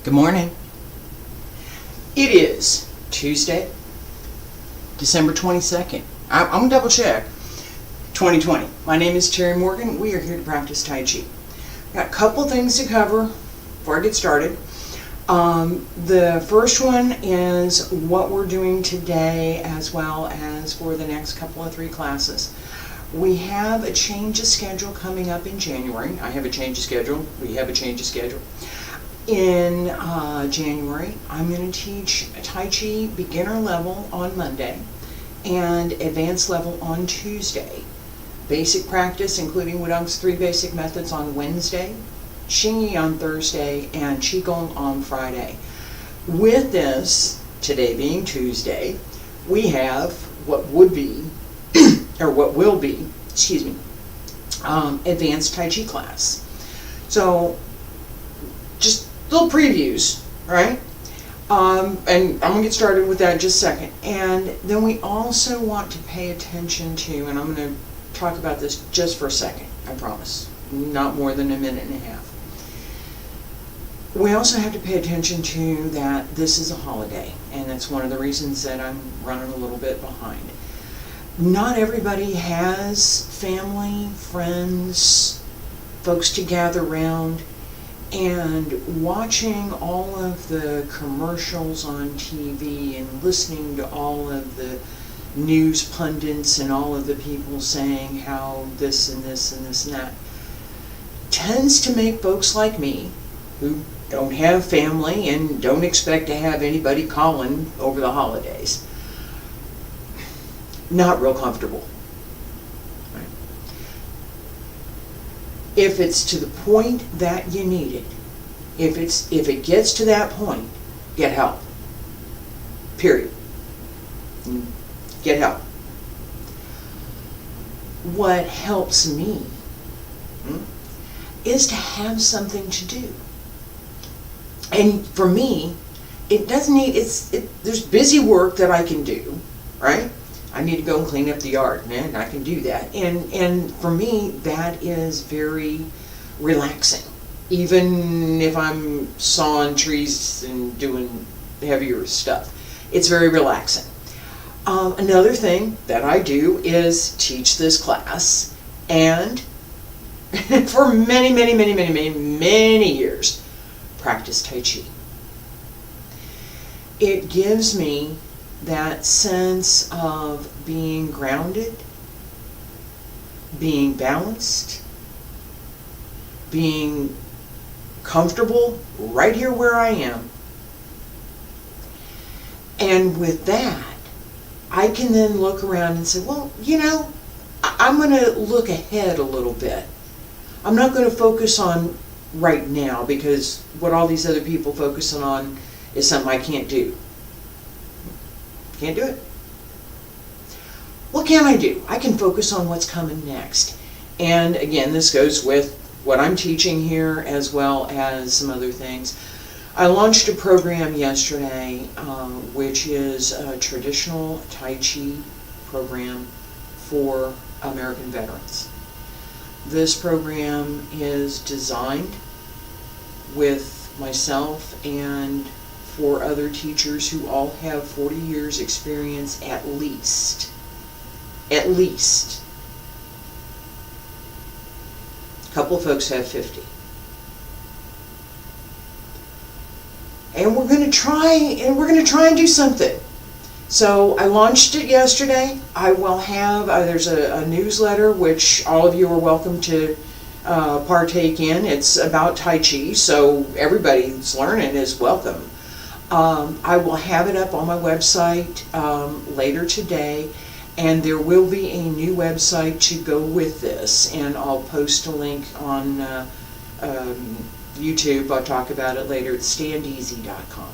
Good morning. It is Tuesday, December 22nd. I'm going to double check. 2020. My name is Terry Morgan. We are here to practice Taiji. Got a couple things to cover before I get started. The first one is what we're doing today as well as for the next couple of 3 classes. We have a change of schedule coming up in January. I have a change of schedule. We have a change of schedule. In January, I'm going to teach Taiji beginner level on Monday and advanced level on Tuesday. Basic practice, including Wudang's 3 basic methods on Wednesday, Xingyi on Thursday, and Qigong on Friday. With this, today being Tuesday, we have what would be, or what will be, advanced Taiji class. So, just little previews, right? And I'm going to get started with that in just a second. And then we also want to pay attention to, and I'm going to talk about this just for a second, I promise, not more than a minute and a half. We also have to pay attention to that this is a holiday, and that's one of the reasons that I'm running a little bit behind. Not everybody has family, friends, folks to gather around. And watching all of the commercials on TV and listening to all of the news pundits and all of the people saying how this and this and this and that tends to make folks like me, who don't have family and don't expect to have anybody calling over the holidays, not real comfortable. If it's to the point that you need it, if it gets to that point, get help. Period. Get help. What helps me is to have something to do. And for me, it doesn't need, there's busy work that I can do, right? I need to go and clean up the yard, man. I can do that. And for me, that is very relaxing. Even if I'm sawing trees and doing heavier stuff, it's very relaxing. Another thing that I do is teach this class, and for many years, practice Tai Chi. It gives me that sense of being grounded, being balanced, being comfortable right here where I am. And with that, I can then look around and say, well, I'm going to look ahead a little bit. I'm not going to focus on right now, because what all these other people focusing on is something I can't do. Can't do it. What can I do? I can focus on what's coming next. And again, this goes with what I'm teaching here as well as some other things. I launched a program yesterday, which is a traditional Tai Chi program for American veterans. This program is designed with myself and 4 other teachers who all have 40 years experience at least. A couple of folks have 50. And we're going to try and do something. So I launched it yesterday. I will have, there's a newsletter which all of you are welcome to partake in. It's about Tai Chi, so everybody who's learning is welcome. I will have it up on my website later today, and there will be a new website to go with this, and I'll post a link on YouTube. I'll talk about it later. It's standeasy.com.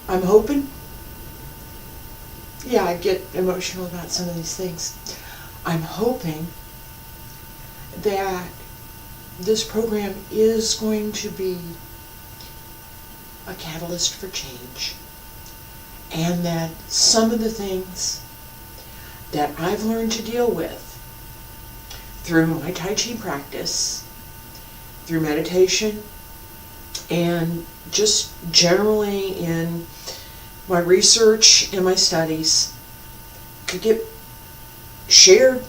I'm hoping, I get emotional about some of these things. I'm hoping that this program is going to be a catalyst for change, and that some of the things that I've learned to deal with through my Taiji practice, through meditation, and just generally in my research and my studies, could get shared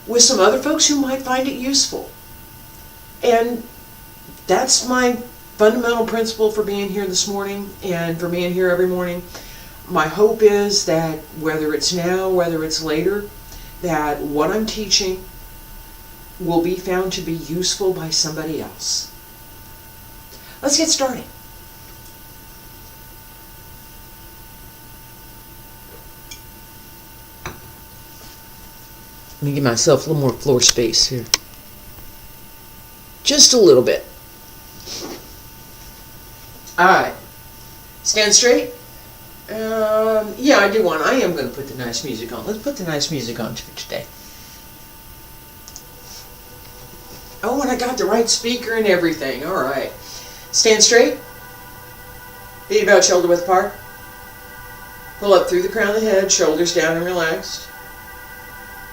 with some other folks who might find it useful. And that's my fundamental principle for being here this morning and for being here every morning. My hope is that whether it's now, whether it's later, that what I'm teaching will be found to be useful by somebody else. Let's get started. Let me give myself a little more floor space here. Just a little bit. Alright. Stand straight. Yeah, I do want. I am going to put the nice music on. Let's put the nice music on for today. Oh, and I got the right speaker and everything. Alright. Stand straight. Feet about shoulder width apart. Pull up through the crown of the head, shoulders down and relaxed.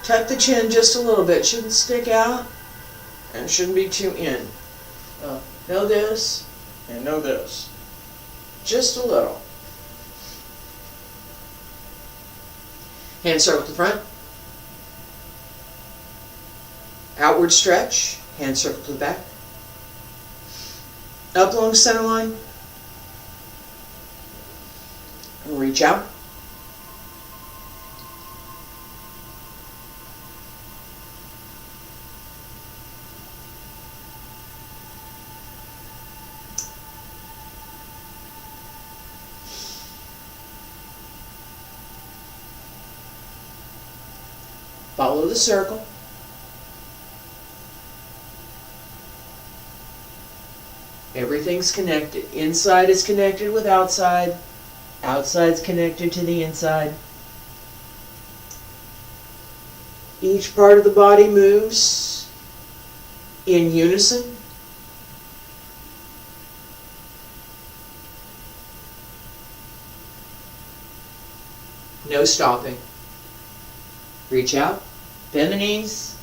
Tuck the chin just a little bit. Shouldn't stick out and shouldn't be too in. Know this and know this. Just a little. Hand circle to the front. Outward stretch. Hand circle to the back. Up along center line. And reach out. Follow the circle. Everything's connected. Inside is connected with outside. Outside's connected to the inside. Each part of the body moves in unison. No stopping. Reach out. Bend the knees.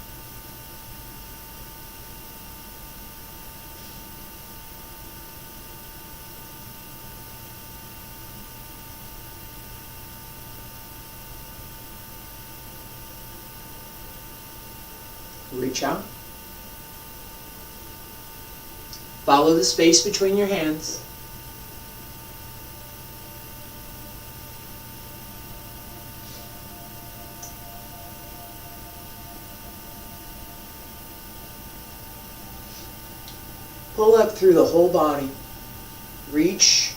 Reach out. Follow the space between your hands. Pull up through the whole body. Reach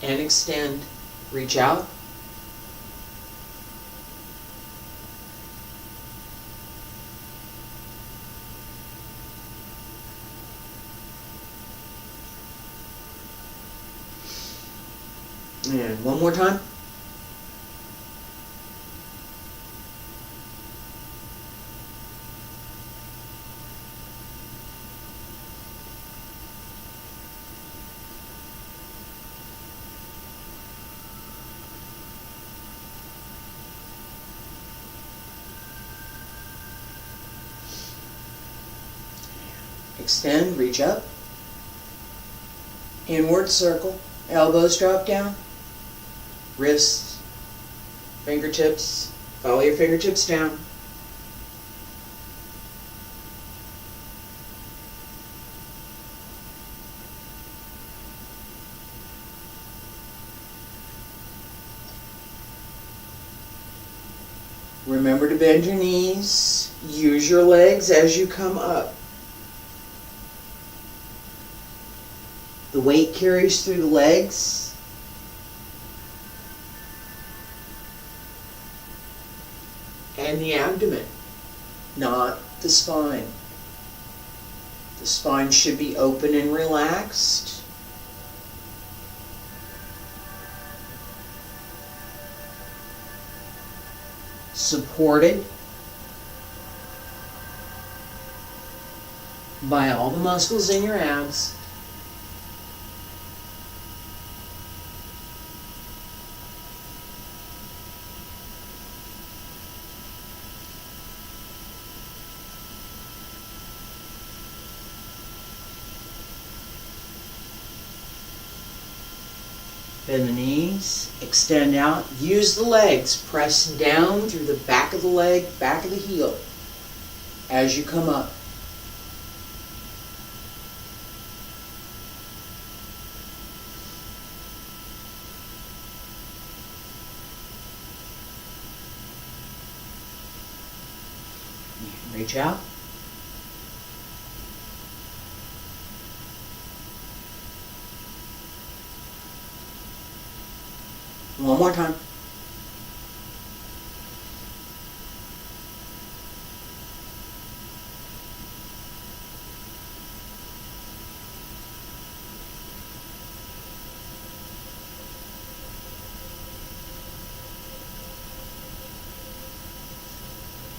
and extend. Reach out. And one more time. Extend, reach up. Inward circle. Elbows drop down. Wrists, fingertips, follow your fingertips down. Remember to bend your knees. Use your legs as you come up. The weight carries through the legs. And the abdomen, not the spine. The spine should be open and relaxed. Supported by all the muscles in your abs. Bend the knees, extend out, use the legs, press down through the back of the leg, back of the heel as you come up. Reach out. One more time.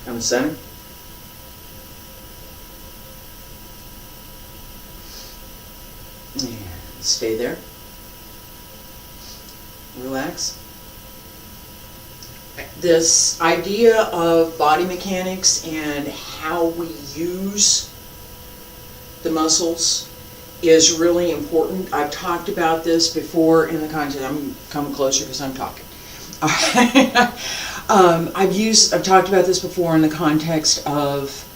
Come center. And stay there. Relax. This idea of body mechanics and how we use the muscles is really important. I've talked about this before in the context. I'm coming closer because I'm talking. I've talked about this before in the context of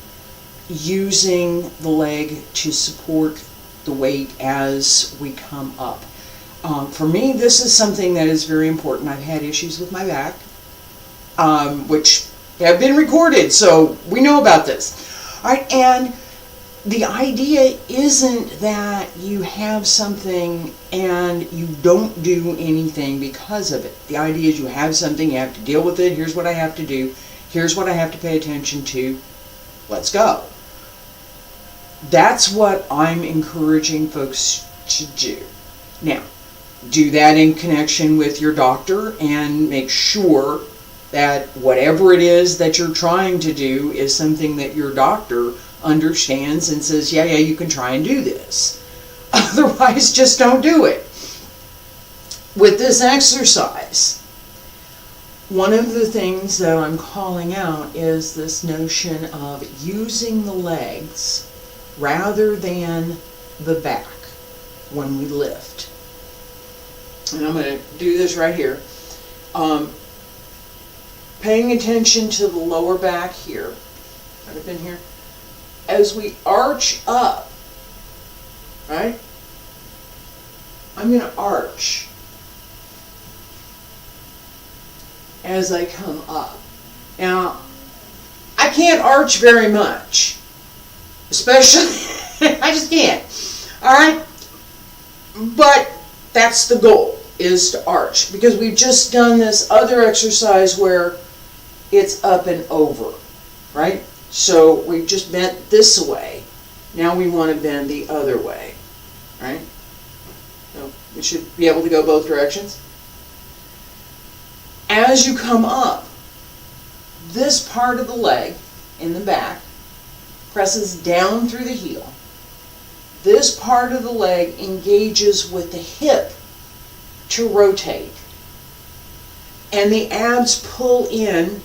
using the leg to support the weight as we come up. For me, this is something that is very important. I've had issues with my back, which have been recorded, so we know about this. All right, and the idea isn't that you have something and you don't do anything because of it. The idea is you have something, you have to deal with it. Here's what I have to do. Here's what I have to pay attention to. Let's go. That's what I'm encouraging folks to do. Now, do that in connection with your doctor and make sure that whatever it is that you're trying to do is something that your doctor understands and says, yeah, you can try and do this. Otherwise, just don't do it. With this exercise, one of the things that I'm calling out is this notion of using the legs rather than the back when we lift. And I'm going to do this right here. Paying attention to the lower back here. Right up in here. As we arch up, right? I'm going to arch as I come up. Now, I can't arch very much, especially, I just can't. All right? But that's the goal, is to arch, because we've just done this other exercise where it's up and over, right? So we've just bent this way. Now we want to bend the other way, right? So we should be able to go both directions. As you come up, this part of the leg in the back presses down through the heel. This part of the leg engages with the hip to rotate. And the abs pull in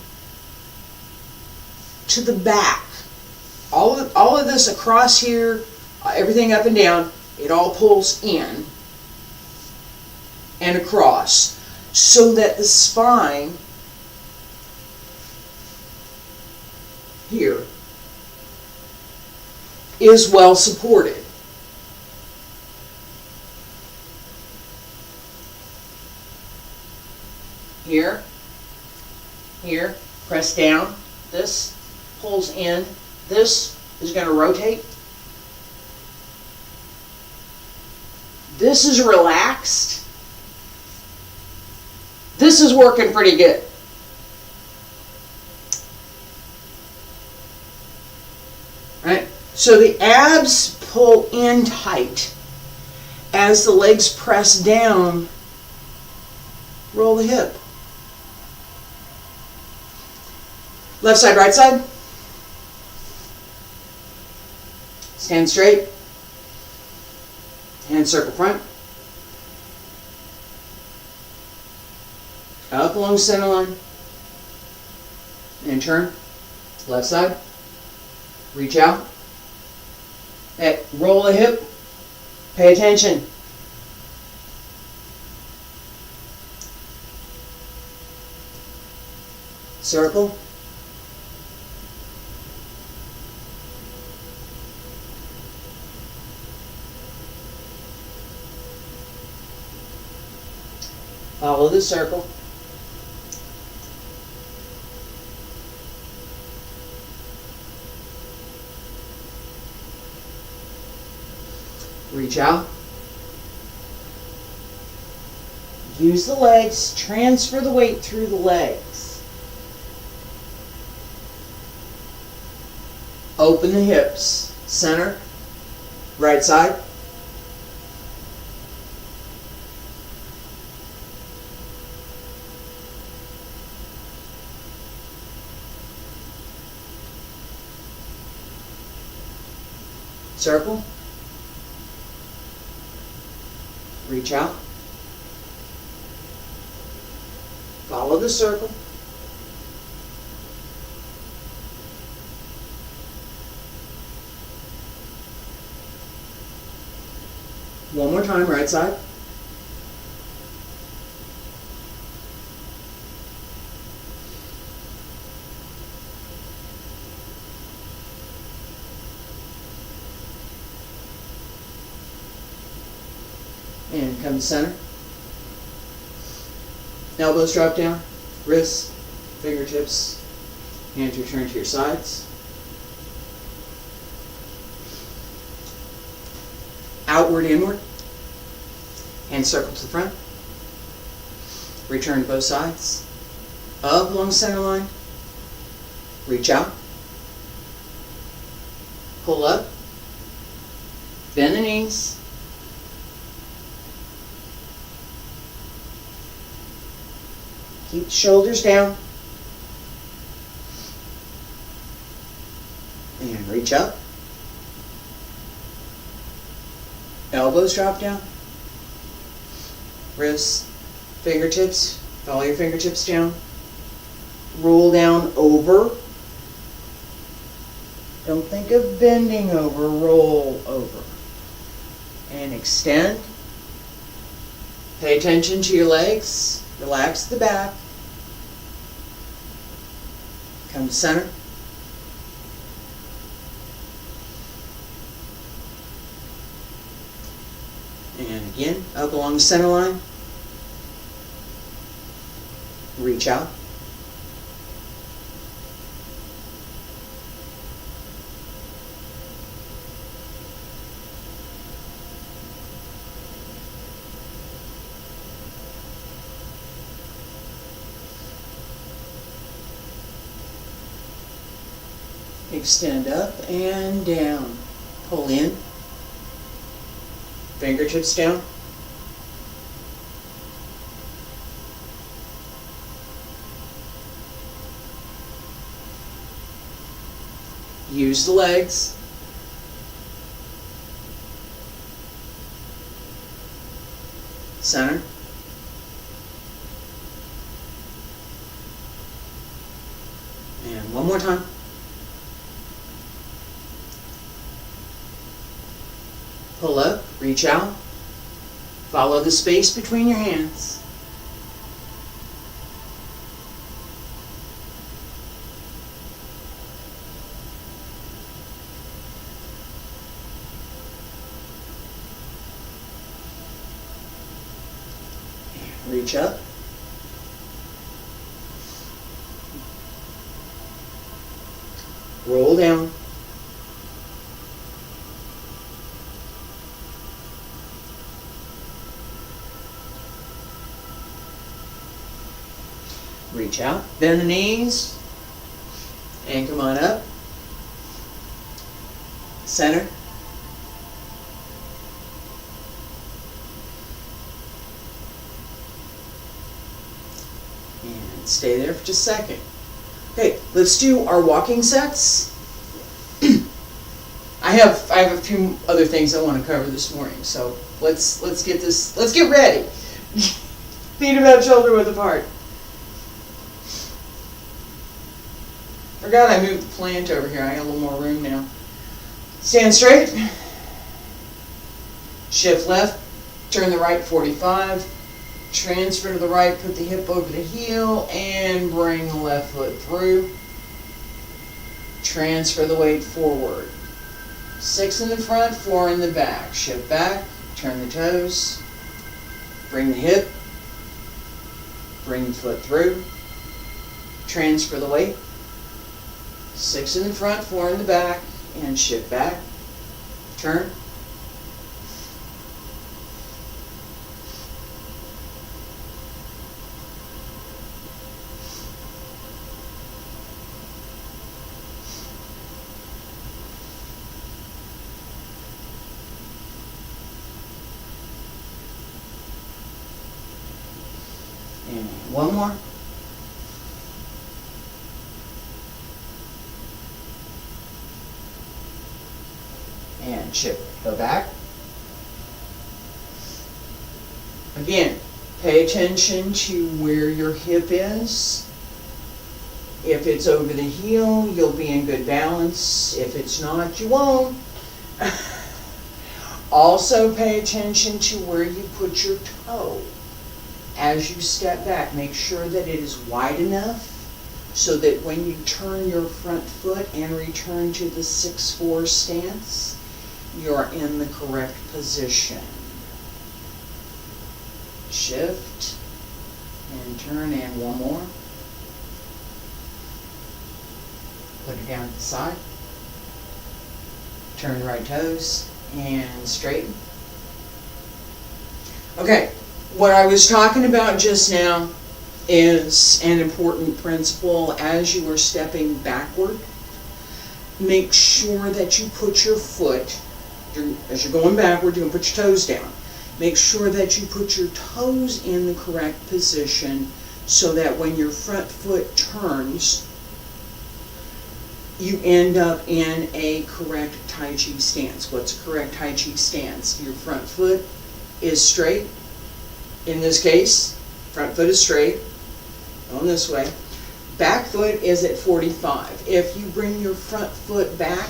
to the back. All of this across here, everything up and down, it all pulls in and across so that the spine here is well supported. Here, press down, this pulls in, this is going to rotate. This is relaxed. This is working pretty good. Right? So the abs pull in tight. As the legs press down, roll the hip. Left side, right side. Stand straight. Hand circle front. Up along center line. And turn. Left side. Reach out. Roll the hip. Pay attention. Circle. Follow the circle. Reach out. Use the legs. Transfer the weight through the legs. Open the hips. Center. Right side. Circle. Reach out. Follow the circle. One more time, right side. And come to center. Elbows drop down. Wrists, fingertips, hands return to your sides. Outward, inward. Hands circle to the front. Return to both sides. Up along the center line. Reach out. Pull up. Bend the knees. Keep the shoulders down. And reach up. Elbows drop down. Wrists, fingertips, follow your fingertips down. Roll down over. Don't think of bending over, roll over. And extend. Pay attention to your legs. Relax the back. Come to center. And again, up along the center line. Reach out. Extend up and down. Pull in. Fingertips down. Use the legs. Center. And one more time. Pull up, reach out, follow the space between your hands. Reach up. Roll down. Reach out, bend the knees, and come on up. Center. And stay there for just a second. Okay, let's do our walking sets. I have a few other things I want to cover this morning, so let's get ready. Feet about shoulder width apart. Forgot I moved the plant over here. I got a little more room now. Stand straight. Shift left. Turn the right 45. Transfer to the right, put the hip over the heel, and bring the left foot through. Transfer the weight forward. 6 in the front, 4 in the back. Shift back, turn the toes, bring the hip, bring the foot through. Transfer the weight. 6 in the front, 4 in the back, and shift back, turn. And one more. And shift. Go back. Again, pay attention to where your hip is. If it's over the heel, you'll be in good balance. If it's not, you won't. Also pay attention to where you put your toe. As you step back, make sure that it is wide enough so that when you turn your front foot and return to the 6-4 stance, you're in the correct position. Shift and turn, and one more. Put it down to the side. Turn the right toes and straighten. Okay, what I was talking about just now is an important principle as you are stepping backward. Make sure that you put your foot, as you're going backward, you're going to put your toes down. Make sure that you put your toes in the correct position so that when your front foot turns, you end up in a correct Taiji stance. What's a correct Taiji stance? Your front foot is straight. In this case, front foot is straight, going this way. Back foot is at 45. If you bring your front foot back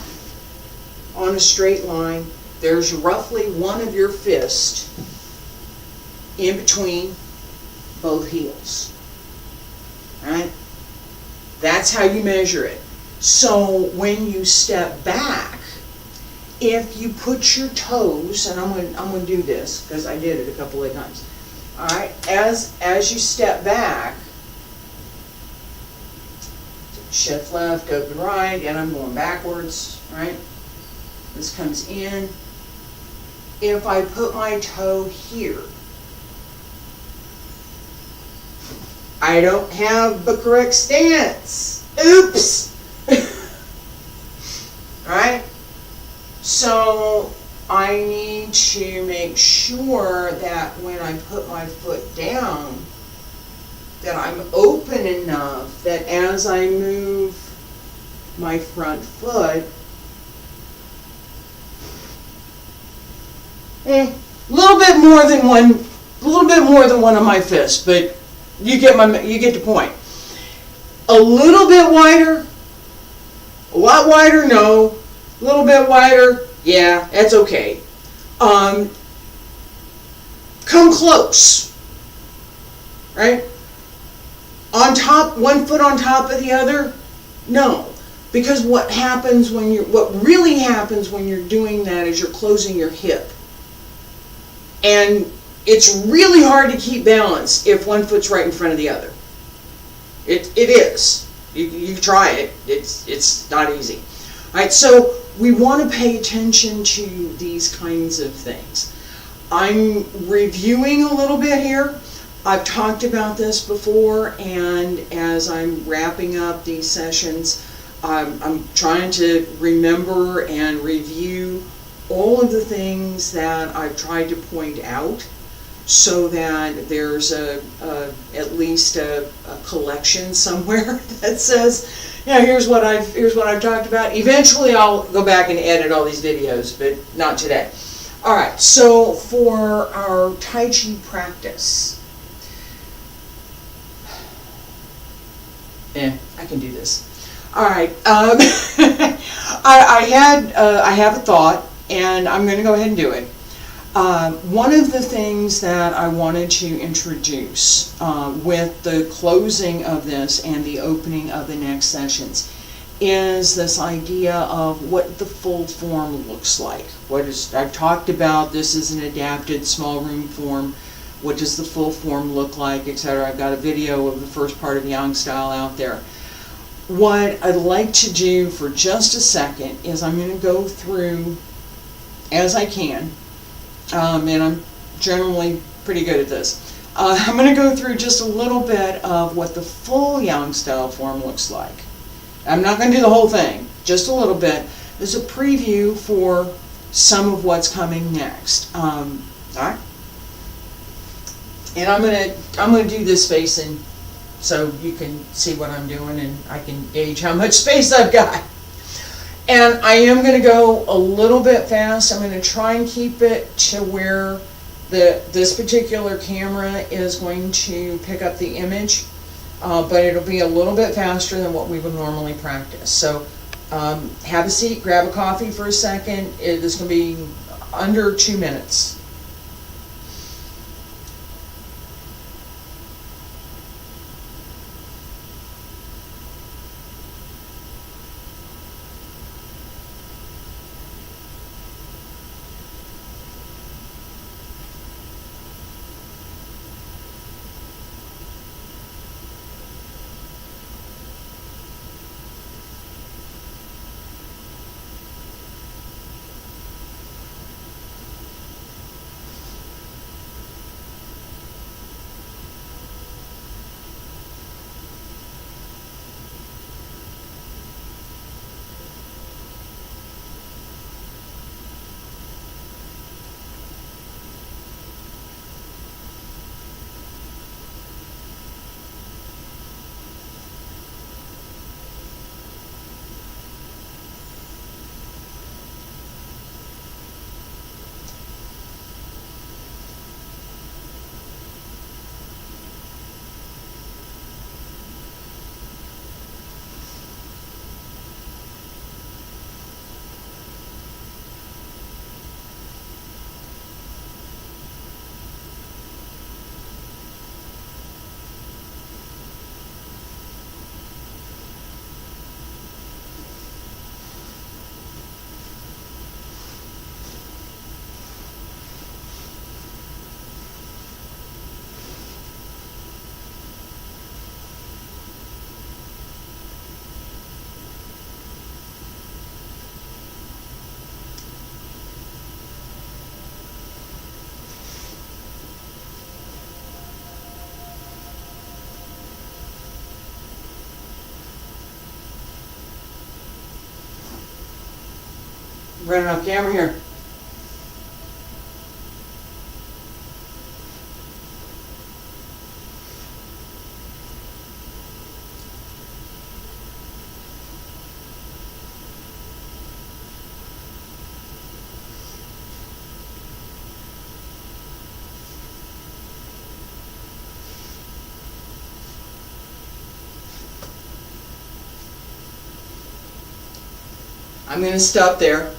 on a straight line, there's roughly one of your fist in between both heels. Right? That's how you measure it. So when you step back, if you put your toes, and I'm going to do this because I did it a couple of times. All right, as you step back, shift left, open right, and I'm going backwards, right? This comes in. If I put my toe here, I don't have the correct stance. Oops! Right? So I need to make sure that when I put my foot down, that I'm open enough that as I move my front foot, a little bit more than one of my fists, but you get the point. A little bit wider, a lot wider, no. A little bit wider, yeah, that's okay. Come close, right? On top, one foot on top of the other, no. Because what really happens when you're doing that is you're closing your hip. And it's really hard to keep balance if one foot's right in front of the other. It is. You try it. It's not easy. All right, so we want to pay attention to these kinds of things. I'm reviewing a little bit here. I've talked about this before, and as I'm wrapping up these sessions, I'm trying to remember and review all of the things that I've tried to point out so that there's at least a collection somewhere that says, yeah, here's what I've talked about. Eventually I'll go back and edit all these videos, but not today. All right, so for our Taiji practice, I can do this. All right, I have a thought, and I'm going to go ahead and do it. One of the things that I wanted to introduce with the closing of this and the opening of the next sessions is this idea of what the full form looks like. I've talked about this is an adapted small room form. What does the full form look like, etc. I've got a video of the first part of Yang style out there. What I'd like to do for just a second is I'm going to go through as I can, and I'm generally pretty good at this. I'm going to go through just a little bit of what the full Yang style form looks like. I'm not going to do the whole thing, just a little bit. There's a preview for some of what's coming next. All right? And I'm going to do this facing so you can see what I'm doing and I can gauge how much space I've got. And I am going to go a little bit fast. I'm going to try and keep it to where this particular camera is going to pick up the image, but it'll be a little bit faster than what we would normally practice. So have a seat, grab a coffee for a second. It is going to be under 2 minutes. Running off camera here. I'm going to stop there.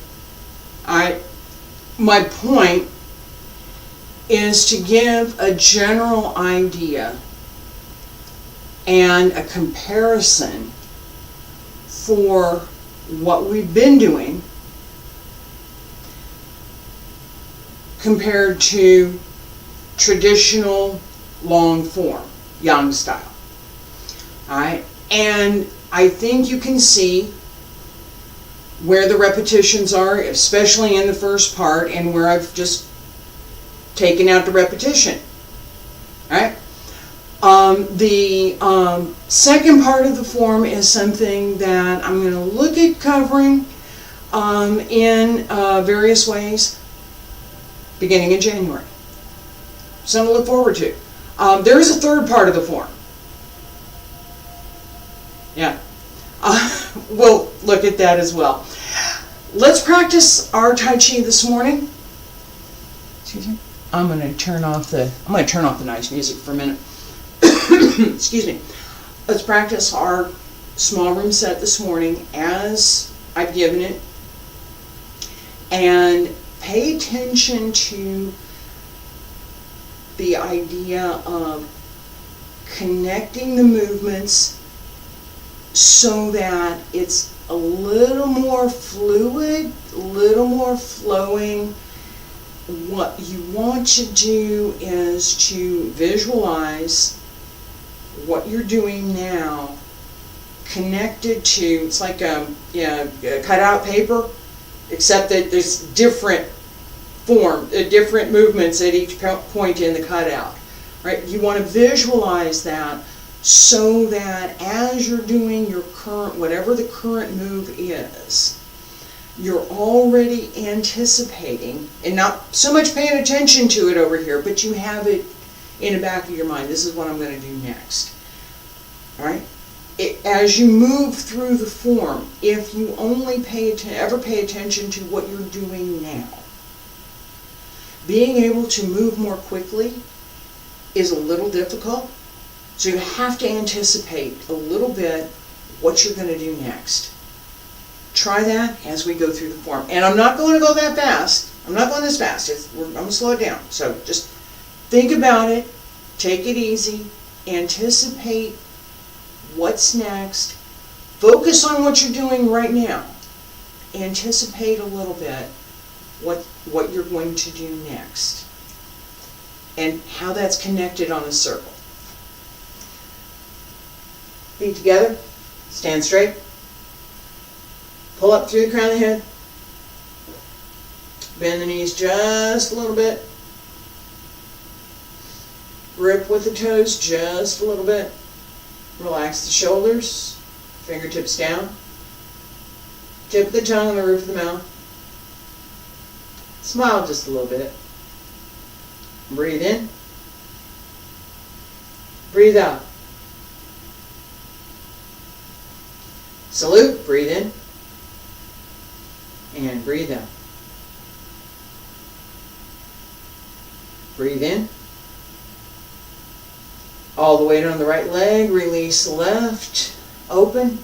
My point is to give a general idea and a comparison for what we've been doing compared to traditional long form, Yang style. Alright, and I think you can see where the repetitions are, especially in the first part, and where I've just taken out the repetition. Alright? The second part of the form is something that I'm going to look at covering in various ways beginning in January. Something to look forward to. There is a third part of the form. Yeah. We'll look at that as well. Let's practice our Tai Chi this morning. Excuse me. I'm going to turn off the nice music for a minute. Excuse me. Let's practice our small room set this morning as I've given it. And pay attention to the idea of connecting the movements so that it's a little more fluid, a little more flowing. What you want to do is to visualize what you're doing now connected to, it's like cutout paper, except that there's different different movements at each point in the cutout, right? You want to visualize that so that as you're doing your current, whatever the current move is, you're already anticipating, and not so much paying attention to it over here, but you have it in the back of your mind. This is what I'm going to do next. All right? As you move through the form, if you only ever pay attention to what you're doing now, being able to move more quickly is a little difficult. So you have to anticipate a little bit what you're going to do next. Try that as we go through the form. And I'm not going to go that fast. I'm not going this fast. I'm going to slow it down. So just think about it. Take it easy. Anticipate what's next. Focus on what you're doing right now. Anticipate a little bit what you're going to do next. And how that's connected on a circle. Feet together. Stand straight. Pull up through the crown of the head. Bend the knees just a little bit. Grip with the toes just a little bit. Relax the shoulders. Fingertips down. Tip of the tongue on the roof of the mouth. Smile just a little bit. Breathe in. Breathe out. Salute. Breathe in. And breathe out. Breathe in. All the weight on the right leg. Release the left. Open.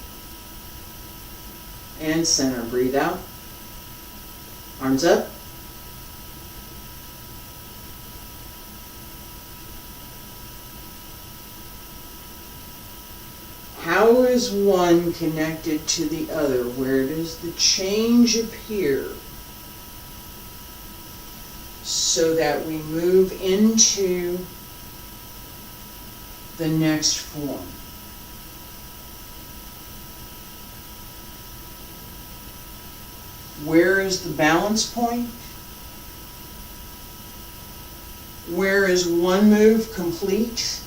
And center. Breathe out. Arms up. How is one connected to the other? Where does the change appear? So that we move into the next form. Where is the balance point? Where is one move complete?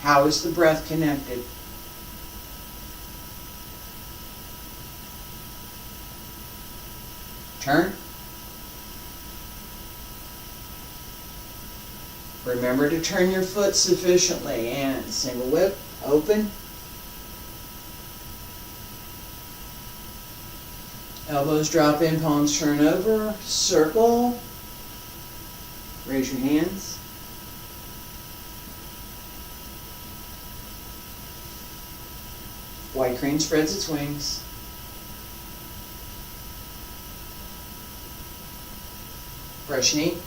How is the breath connected? Turn. Remember to turn your foot sufficiently. And single whip, open. Elbows drop in, palms turn over. Circle. Raise your hands. White crane spreads its wings. Brush knee.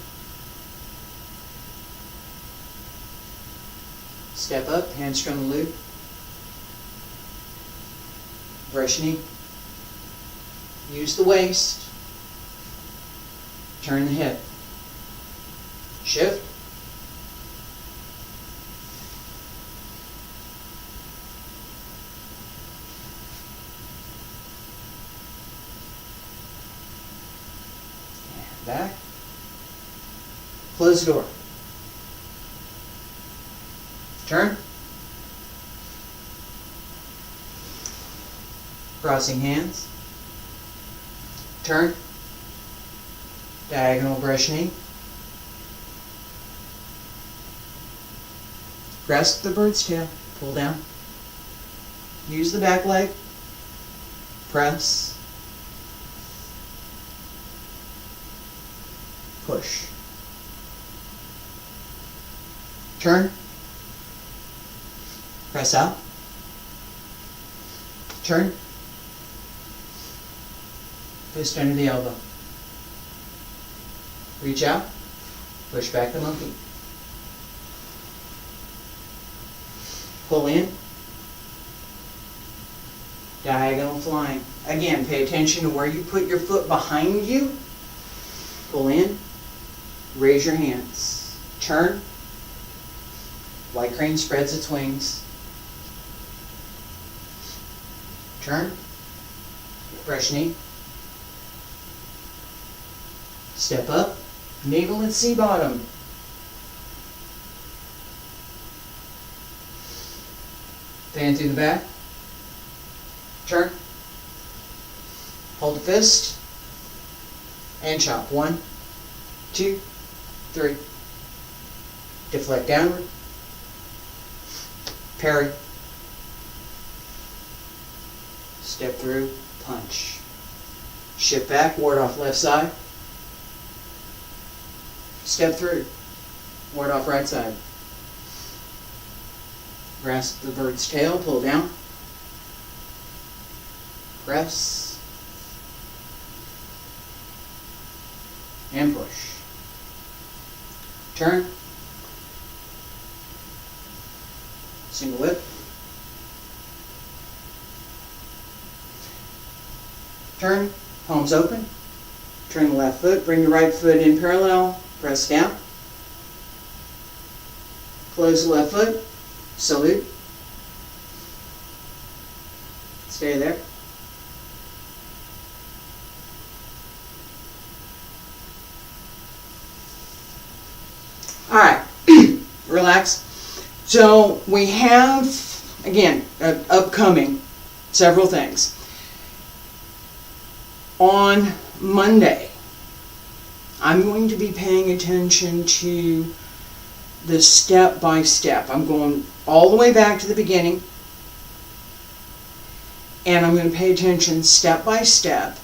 Step up, hamstring the loop. Brush knee. Use the waist. Turn the hip. Shift. Back. Close the door. Turn. Crossing hands. Turn. Diagonal brush knee. Grasp the bird's tail. Pull down. Use the back leg. Press. Push. Press out. Turn. Fist under the elbow. Reach out. Push back the monkey. Pull in. Diagonal flying. Again, pay attention to where you put your foot behind you. Pull in. Raise your hands. Turn. White crane spreads its wings. Turn. Fresh knee. Step up. Navel and sea bottom. Fan through the back. Turn. Hold the fist. And chop. 1, 2, 3. Deflect downward. Parry. Step through. Punch. Shift back. Ward off left side. Step through. Ward off right side. Grasp the bird's tail. Pull down. Press. And push. Turn. Single whip. Turn. Palms open. Turn the left foot. Bring the right foot in parallel. Press down. Close the left foot. Salute. Stay there. All right. Relax. So we have, again, upcoming several things. On Monday, I'm going to be paying attention to the step by step. I'm going all the way back to the beginning, and I'm going to pay attention step by step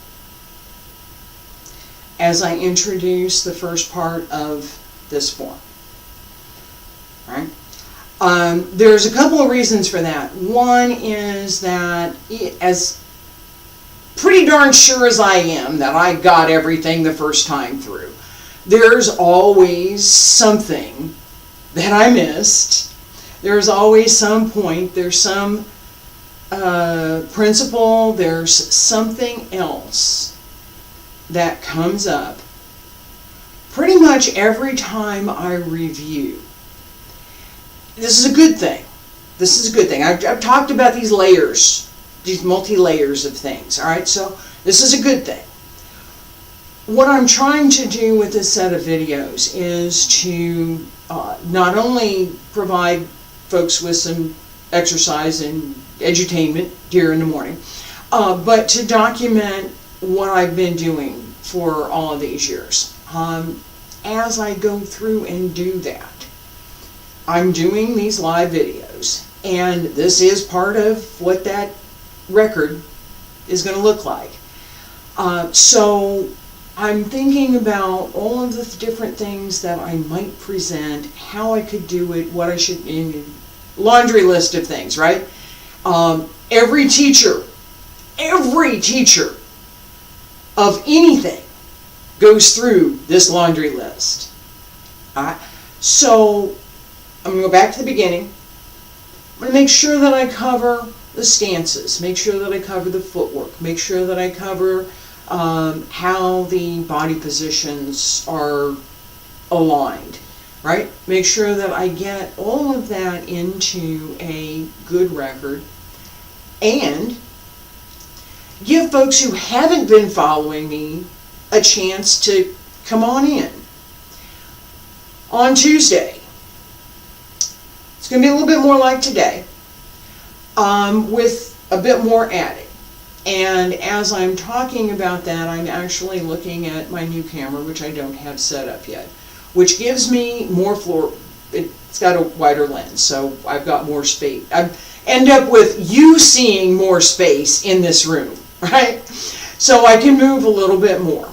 as I introduce the first part of this form. All right? There's a couple of reasons for that. One is that, as pretty darn sure as I am that I got everything the first time through, there's always something that I missed. There's always some point. There's some principle. There's something else that comes up pretty much every time I review. This is a good thing. This is a good thing. I've talked about these layers, these multi-layers of things. All right, so this is a good thing. What I'm trying to do with this set of videos is to not only provide folks with some exercise and edutainment here in the morning, but to document what I've been doing for all of these years. As I go through and do that, I'm doing these live videos, and this is part of what that record is going to look like. So I'm thinking about all of the different things that I might present, how I could do it, what I should, in laundry list of things, right? Every teacher of anything goes through this laundry list. All right? So I'm going to go back to the beginning. I'm going to make sure that I cover the stances, make sure that I cover the footwork, make sure that I cover how the body positions are aligned, right? Make sure that I get all of that into a good record, and give folks who haven't been following me a chance to come on in. On Tuesday, it's going to be a little bit more like today, with a bit more added. And as I'm talking about that, I'm actually looking at my new camera, which I don't have set up yet, which gives me more floor. It's got a wider lens, so I've got more space. I end up with you seeing more space in this room, right? So I can move a little bit more.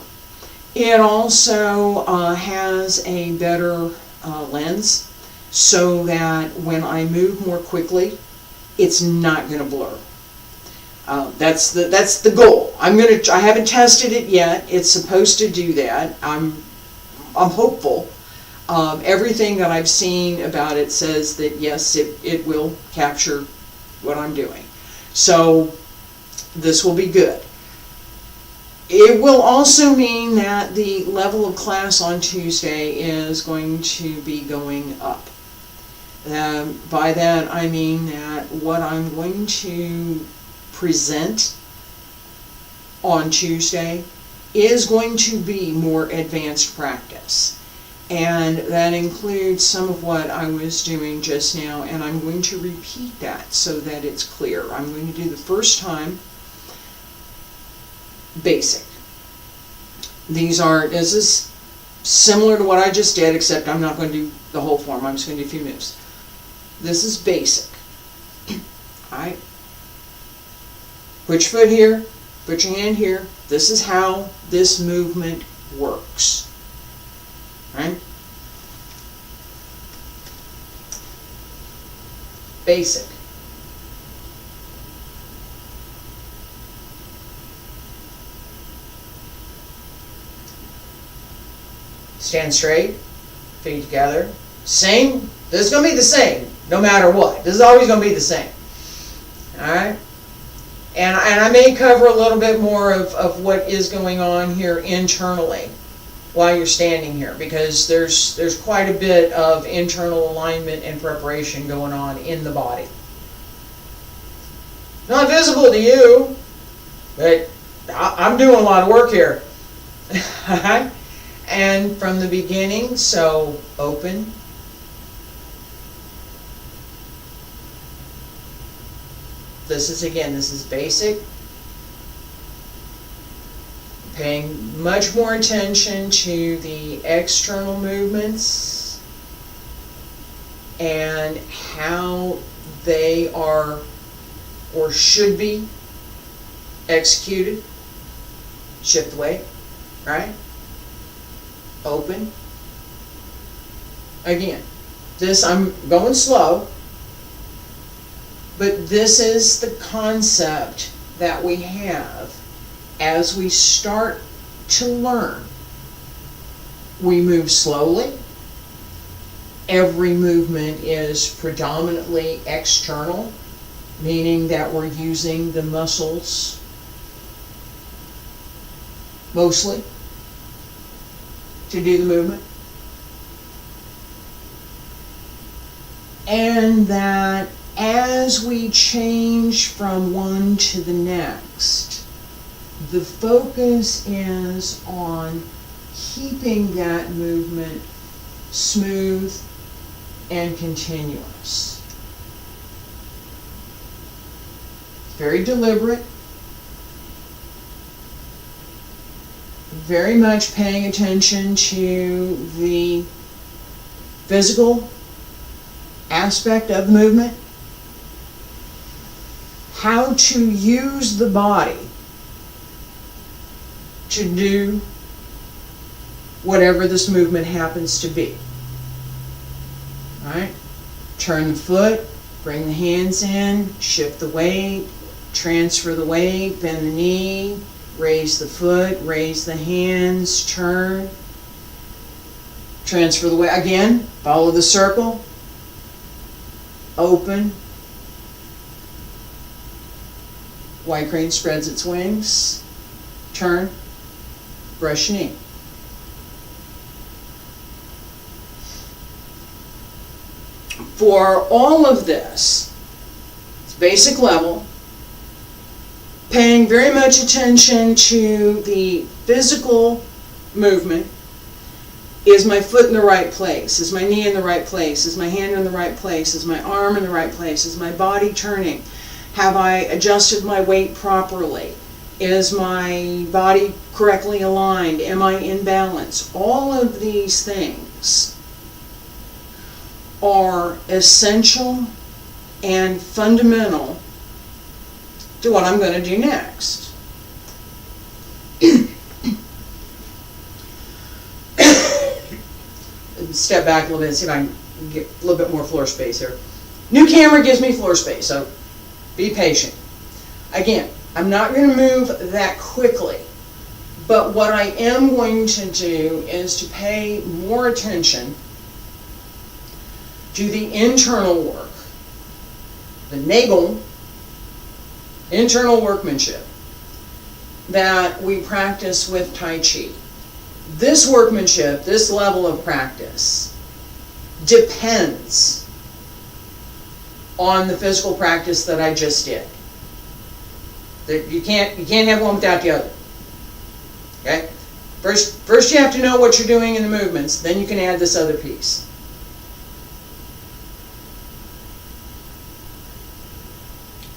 It also has a better lens, so that when I move more quickly, it's not going to blur. That's the goal. I haven't tested it yet. It's supposed to do that. I'm hopeful. Everything that I've seen about it says that yes, it will capture what I'm doing. So this will be good. It will also mean that the level of class on Tuesday is going to be going up. By that I mean that what I'm going to present on Tuesday is going to be more advanced practice. And that includes some of what I was doing just now, and I'm going to repeat that so that it's clear. I'm going to do the first time basic. This is similar to what I just did, except I'm not going to do the whole form. I'm just going to do a few moves. This is basic. Alright? Put your foot here, put your hand here. This is how this movement works. Right? Basic. Stand straight, feet together. Same. This is going to be the same no matter what. This is always going to be the same. Alright? And I may cover a little bit more of what is going on here internally while you're standing here, because there's quite a bit of internal alignment and preparation going on in the body. Not visible to you, but I'm doing a lot of work here. And from the beginning, so open. This is basic. Paying much more attention to the external movements and how they are or should be executed. Shift the weight, right? Open. Again, I'm going slow, but this is the concept that we have as we start to learn. We move slowly. Every movement is predominantly external, meaning that we're using the muscles mostly to do the movement. And that as we change from one to the next, the focus is on keeping that movement smooth and continuous. Very deliberate. Very much paying attention to the physical aspect of the movement. How to use the body to do whatever this movement happens to be. Alright? Turn the foot, bring the hands in, shift the weight, transfer the weight, bend the knee, raise the foot, raise the hands, turn, transfer the weight. Again, follow the circle, open. White crane spreads its wings, turn, brush knee. For all of this, it's basic level, paying very much attention to the physical movement. Is my foot in the right place? Is my knee in the right place? Is my hand in the right place? Is my arm in the right place? Is my body turning? Have I adjusted my weight properly? Is my body correctly aligned? Am I in balance? All of these things are essential and fundamental to what I'm going to do next. Step back a little bit and see if I can get a little bit more floor space here. New camera gives me floor space, so Be patient. Again, I'm not going to move that quickly, but what I am going to do is to pay more attention to the internal work, the Nagel internal workmanship that we practice with Tai Chi. This workmanship, this level of practice, depends on the physical practice that I just did. That you can't have one without the other. Okay? First you have to know what you're doing in the movements, then you can add this other piece.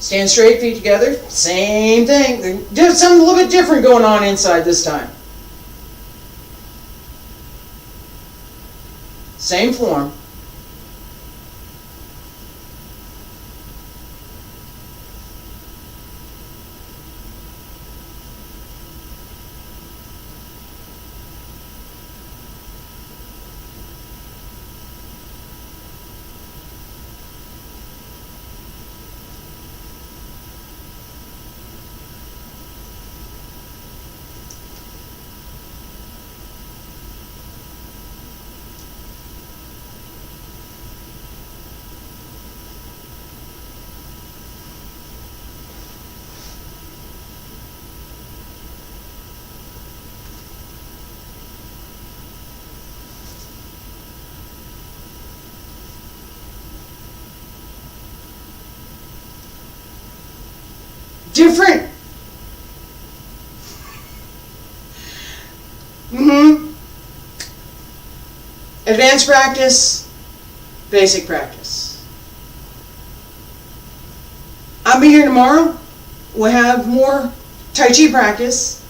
Stand straight, feet together, same thing. There's something a little bit different going on inside this time. Same form. Different. Advanced practice, basic practice. I'll be here tomorrow. We'll have more Tai Chi practice,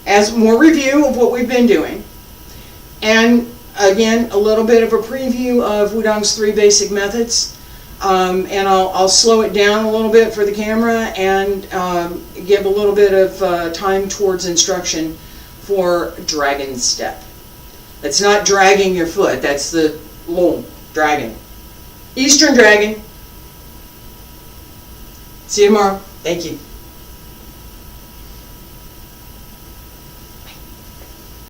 as more review of what we've been doing. And again, a little bit of a preview of Wudang's 3 basic methods. And I'll slow it down a little bit for the camera and give a little bit of time towards instruction for dragon step. That's not dragging your foot, that's the long dragon. Eastern dragon. See you tomorrow. Thank you.